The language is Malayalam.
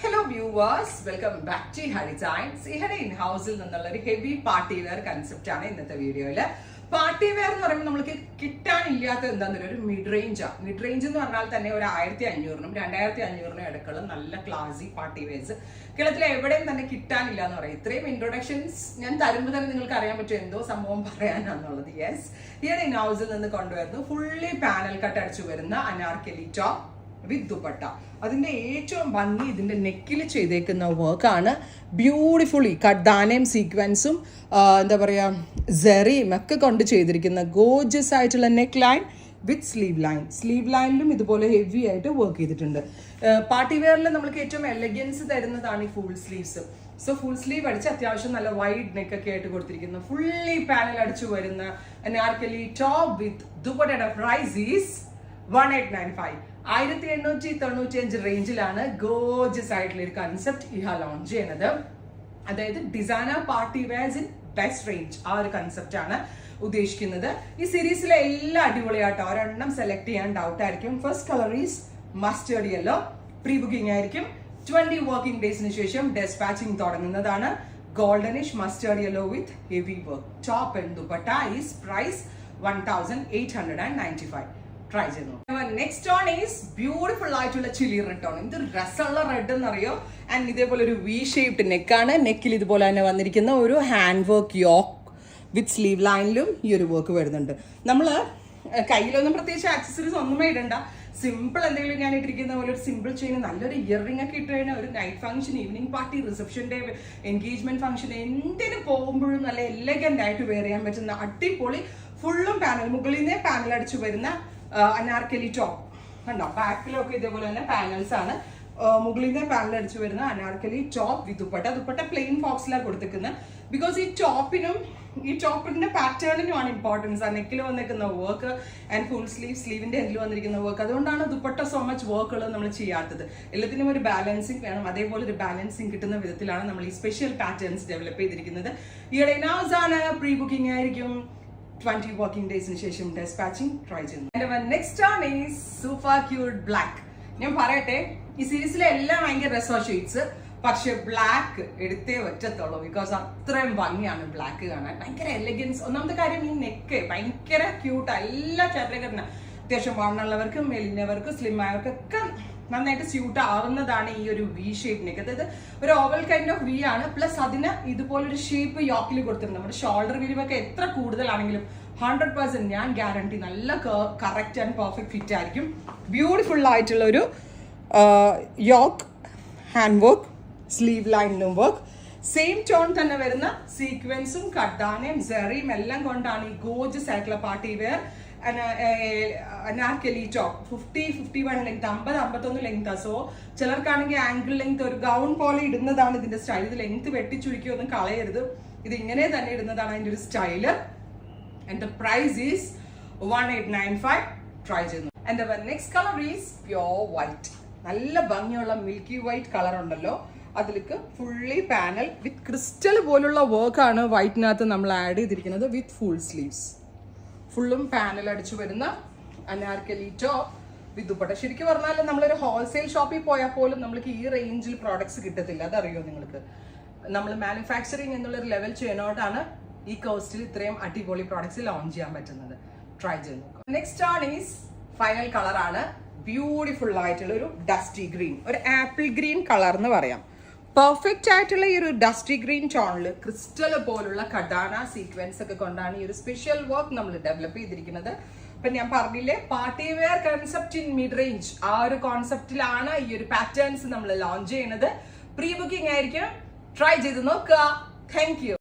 Hello viewers, welcome back to Hari Designs. ഇവിടെ ഇൻ ഹൗസിൽ നിന്നുള്ള ഒരു ഹെവി പാർട്ടി വെയർ കൺസെപ്റ്റ് ആണ് ഇന്നത്തെ വീഡിയോയില്. പാർട്ടി വെയർ എന്ന് പറയുമ്പോൾ നമുക്ക് കിട്ടാനില്ലാത്ത എന്താണെന്നൊരു ഒരു മിഡ് റേഞ്ചാണ്. മിഡ് റേഞ്ച് എന്ന് പറഞ്ഞാൽ തന്നെ ഒരു 1500-നും 2500-നും ഇടക്കുള്ള നല്ല ക്ലാസി പാർട്ടി വെയർസ് കേരളത്തിൽ എവിടെയും തന്നെ കിട്ടാനില്ല എന്ന് പറയും. ഇത്രയും ഇൻട്രൊഡക്ഷൻസ് ഞാൻ തരുമ്പോൾ തന്നെ നിങ്ങൾക്ക് അറിയാൻ പറ്റും എന്തോ സംഭവം പറയാനാന്നുള്ളത്. യെസ്, ഇവിടെ ഇൻ ഹൗസിൽ നിന്ന് കൊണ്ടുവരുന്നു ഫുള്ളി പാനൽ കട്ട് അടിച്ചു വരുന്ന അനാർക്കലി ടോപ്പ് വിത്ത് ദുപ്പട്ട. അതിന്റെ ഏറ്റവും ഭംഗി ഇതിന്റെ നെക്കിൽ ചെയ്തേക്കുന്ന വർക്കാണ്. ബ്യൂട്ടിഫുള്ളി കഡാനയും സീക്വൻസും എന്താ പറയാ സെറിയും ഒക്കെ കൊണ്ട് ചെയ്തിരിക്കുന്ന ഗോർജിയസ് ആയിട്ടുള്ള neck line with sleeve line. Sleeve ലൈനിലും ഇതുപോലെ ഹെവി ആയിട്ട് വർക്ക് ചെയ്തിട്ടുണ്ട്. പാർട്ടി വെയറിൽ നമുക്ക് ഏറ്റവും എലഗൻസ് തരുന്നതാണ് ഈ full sleeves. So full sleeve അടിച്ച് അത്യാവശ്യം നല്ല വൈഡ് നെക്ക് ഒക്കെ ആയിട്ട് കൊടുത്തിരിക്കുന്നു. ഫുള്ളി പാനൽ അടിച്ചു വരുന്ന അനാർക്കലി ടോപ്പ് വിത്ത് ദുപ്പട്ടയുടെ പ്രൈസ് ഈസ് 1895. 1895 റേഞ്ചിലാണ് ഗോർജിയസ് ആയിട്ടുള്ള ഒരു കൺസെപ്റ്റ് ഇഹ ലോഞ്ച് ചെയ്യുന്നത്. അതായത് designer party wears in best range, ആ ഒരു കൺസെപ്റ്റ് ആണ് ഉദ്ദേശിക്കുന്നത്. ഈ സീരീസിലെ എല്ലാ അടിപൊളിയാട്ടോ. ഒരെണ്ണം സെലക്ട് ചെയ്യാൻ ഡൗട്ട് ആയിരിക്കും. First colour is mustard yellow. Pre booking ആയിരിക്കും. 20 വർക്കിംഗ് ഡേയ്സിന് ശേഷം ഡെസ്പാച്ചിങ് തുടങ്ങുന്നതാണ്. Goldenish mustard yellow with heavy work. Top and dupatta is price 1895. Try ചെയ്യുന്നു. നെക്സ്റ്റ് ഓൺ ഈസ് ബ്യൂട്ടിഫുൾ ആയിട്ടുള്ള ചില്ലി റെഡ് ആണ്. ഇത് രസമുള്ള റെഡ് എന്നറിയോ. ആൻഡ് ഇതേപോലെ ഒരു വി ഷേപ്ഡ് നെക്കാണ്. നെക്കിൽ ഇതുപോലെ തന്നെ വന്നിരിക്കുന്ന ഒരു hand work yoke with sleeve ലൈനിലും ഈ ഒരു വർക്ക് വരുന്നുണ്ട്. നമ്മൾ കയ്യിലൊന്നും പ്രത്യേകിച്ച് ആക്സസറീസ് ഒന്നുമേ ഇടണ്ട. സിമ്പിൾ എന്തെങ്കിലും ഞാൻ ഇട്ടിരിക്കുന്ന പോലെ ഒരു സിമ്പിൾ ചെയിൻ, നല്ലൊരു ഇയറിംഗ് ഒക്കെ ഇട്ട് കഴിഞ്ഞാൽ ഒരു night function, evening party, reception day, engagement function എന്തിനു പോകുമ്പോഴും നല്ല എലഗന്റ് ആയിട്ട് വെയർ ചെയ്യാൻ പറ്റുന്ന അടിപൊളി ഫുള്ളും പാനൽ, മുകളിൽ നിന്നേ പാനൽ അടിച്ചു വരുന്ന അനാർക്കലി ടോപ്പ് കണ്ടോ. ബാക്കിലൊക്കെ ഇതേപോലെ തന്നെ പാനൽസ് ആണ്. മുകളിൽ നിന്ന് പാനൽ അടിച്ചു വരുന്ന anarkali top with dupatta. Dupatta plain ഫോക്സിലാണ് കൊടുത്തിരിക്കുന്നത്. ബിക്കോസ് ഈ ടോപ്പിന്റെ പാറ്റേണിനുമാണ് ഇമ്പോർട്ടൻസ്. ആ നെക്കിൽ വന്നിരിക്കുന്ന വർക്ക് ആൻഡ് ഫുൾ സ്ലീവിന്റെ എൻഡിൽ വന്നിരിക്കുന്ന വർക്ക്. അതുകൊണ്ടാണ് ദുപ്പട്ട സോ മച്ച് വർക്കുകൾ നമ്മൾ ചെയ്യാത്തത്. എല്ലാത്തിനും ഒരു ബാലൻസിങ് വേണം. അതേപോലെ ഒരു ബാലൻസിങ് കിട്ടുന്ന വിധത്തിലാണ് നമ്മൾ ഈ സ്പെഷ്യൽ പാറ്റേൺസ് ഡെവലപ്പ് ചെയ്തിരിക്കുന്നത്. ഈയിടെ ആണ് പ്രീ ബുക്കിംഗ് ആയിരിക്കും. 20 വർക്കിംഗ് ഡേയ്സിന് ശേഷം ഡെസ്പാച്ചിങ് ട്രൈ ചെയ്യുന്നു. Next on is super cute black. ഞാൻ പറയട്ടെ, ഈ സീരീസിലെ എല്ലാം ഭയങ്കര രസോ ഷെയ്ഡ്സ്, പക്ഷെ ബ്ലാക്ക് എടുത്തേ പറ്റത്തുള്ളൂ. ബിക്കോസ് അത്രയും ഭംഗിയാണ് ബ്ലാക്ക് കാണാൻ. ഭയങ്കര എലഗൻസ്. ഒന്നാമത്തെ കാര്യം ഈ നെക്ക് ഭയങ്കര ക്യൂട്ട്. എല്ലാ കാറ്റഗറിനും അത്യാവശ്യം വണ്ണുള്ളവർക്കും മെലിഞ്ഞവർക്കും സ്ലിം ആയവർക്കൊക്കെ നന്നായിട്ട് സ്യൂട്ട് ആവുന്നതാണ് ഈ ഒരു വി ഷേപ്പ് നെക്ക്. അതായത് ഒരു ഓവൽ കൈൻഡ് ഓഫ് വി ആണ്. പ്ലസ് അതിന് ഇതുപോലൊരു ഷേപ്പ് യോക്കിൽ കൊടുത്തിട്ടുണ്ട്. നമ്മുടെ ഷോൾഡർ വിരിവൊക്കെ എത്ര കൂടുതലാണെങ്കിലും 100% ഞാൻ ഗ്യാരണ്ടി നല്ല കറക്റ്റ് ആൻഡ് പെർഫെക്റ്റ് ഫിറ്റ് ആയിരിക്കും. ബ്യൂട്ടിഫുൾ ആയിട്ടുള്ള ഒരു യോക്ക്, ഹാൻഡ് വർക്ക്, സ്ലീവ് ലൈനിലും വർക്ക്. സെയിം ടോൺ തന്നെ വരുന്ന സീക്വൻസും കഡാനയും സെറിയും എല്ലാം കൊണ്ടാണ് ഈ ഗോർജിയസ് ആയിട്ടുള്ള party wear anarkali top. 50-51 length, 50-51 length. So ചിലർക്കാണെങ്കിൽ ആംഗിൾ ലെങ്ത് ഒരു ഗൗൺ പോലെ ഇടുന്നതാണ് ഇതിന്റെ സ്റ്റൈൽ. ഇത് ലെങ്ത് വെട്ടിച്ചുരുക്കി ഒന്നും കളയരുത്. ഇത് ഇങ്ങനെ തന്നെ ഇടുന്നതാണ് അതിന്റെ ഒരു style. And the price is 1895. Try ചെയ്യുന്നു. And the next colour is pure white. നല്ല ഭംഗിയുള്ള മിൽക്കി വൈറ്റ് കളർ ഉണ്ടല്ലോ. അതിലേക്ക് ഫുള്ളി പാനൽ വിത്ത് ക്രിസ്റ്റൽ പോലുള്ള വർക്കാണ് വൈറ്റിനകത്ത് നമ്മൾ ആഡ് ചെയ്തിരിക്കുന്നത് വിത്ത് ഫുൾ സ്ലീവ്സ്. ഫുള്ളും പാനൽ അടിച്ചു വരുന്ന അനാർക്കലി ടോപ്പ് വിത്ത് ദുപ്പട്ട. ശരിക്കും പറഞ്ഞാൽ നമ്മളൊരു ഹോൾസെയിൽ ഷോപ്പിൽ പോയാൽ പോലും നമ്മൾക്ക് ഈ റേഞ്ചിൽ പ്രോഡക്ട്സ് കിട്ടത്തില്ല. അതറിയോ നിങ്ങൾക്ക്? നമ്മൾ മാനുഫാക്ചറിങ് എന്നുള്ളൊരു ലെവൽ ചെയ്യുന്നതുകൊണ്ടാണ് ഈ കോസ്റ്റിൽ ഇത്രയും അടിപൊളി പ്രോഡക്ട്സ് ലോഞ്ച് ചെയ്യാൻ പറ്റുന്നത്. ട്രൈ ചെയ്ത് നോക്കാം. Next on is final colour ആണ്. ബ്യൂട്ടിഫുൾ ആയിട്ടുള്ള ഒരു ഡസ്റ്റി ഗ്രീൻ, ഒരു ആപ്പിൾ ഗ്രീൻ കളർ എന്ന് പറയാം. പെർഫെക്റ്റ് ആയിട്ടുള്ള ഈ ഒരു ഡസ്റ്റി ഗ്രീൻ ടോണിൽ ക്രിസ്റ്റൽ പോലുള്ള കഡാന സീക്വൻസ് ഒക്കെ കൊണ്ടാണ് ഈ ഒരു സ്പെഷ്യൽ വർക്ക് നമ്മൾ ഡെവലപ്പ് ചെയ്തിരിക്കുന്നത്. ഇപ്പൊ ഞാൻ പറഞ്ഞില്ലേ, party wear concept in mid range, ആ ഒരു കോൺസെപ്റ്റിലാണ് ഈ ഒരു പാറ്റേൺസ് നമ്മൾ ലോഞ്ച് ചെയ്യുന്നത്. പ്രീ ബുക്കിംഗ് ആയിരിക്കും. ട്രൈ ചെയ്ത് നോക്കുക. Thank you.